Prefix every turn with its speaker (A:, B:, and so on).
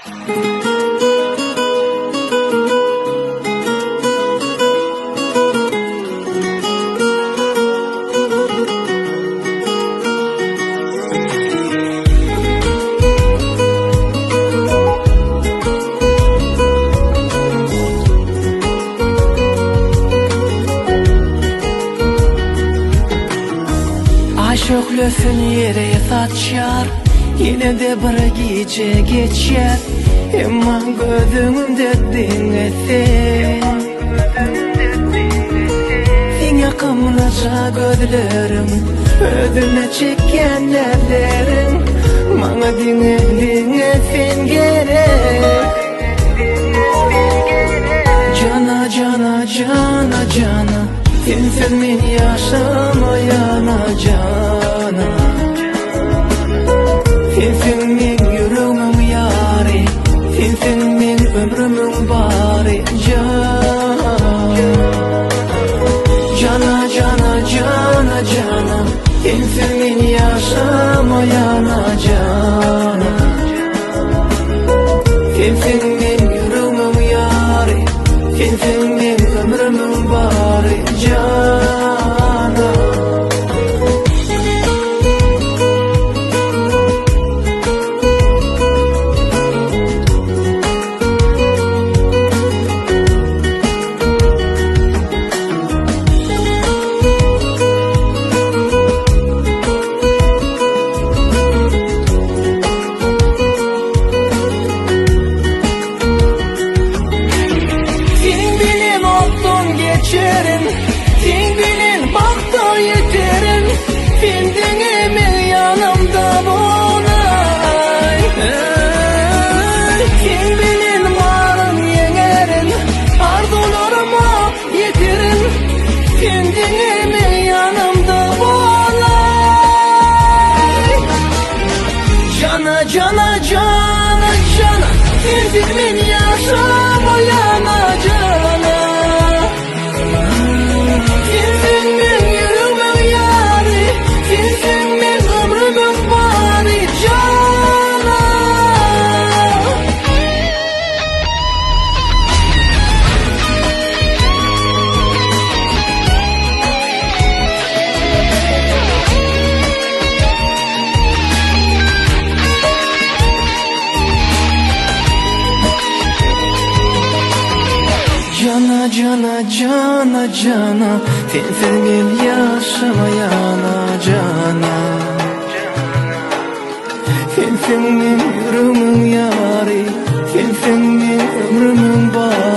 A: Aşık lüfün yere saçar, yine de bir gece geçer. Emma gözümde dinlesin, sine kımlaca gözlerim, ödüne çeken ellerin. Bana dinlesin gerek. Cana cana cana cana, sensiz men yaşamayana. Sensin men yüreğimin yari, sensin men ömrümün bari. Cana cana cana cana, sensiz men yaşamayana. Sensin men yüreğimin yari, sensin men ömrümün bari. Sen bilen bakta yeterin, sen deneme yanımda bolay. Sen bilen varım yenerin, arzularıma yeterin, sen deneme yanımda bolay. Cana cana cana cana, sensiz men yaşamayana cana. Cana cana cana cana, sensiz men yaşamayana cana. Sensin men yüreğimin yari, sensin men ömrümün bari.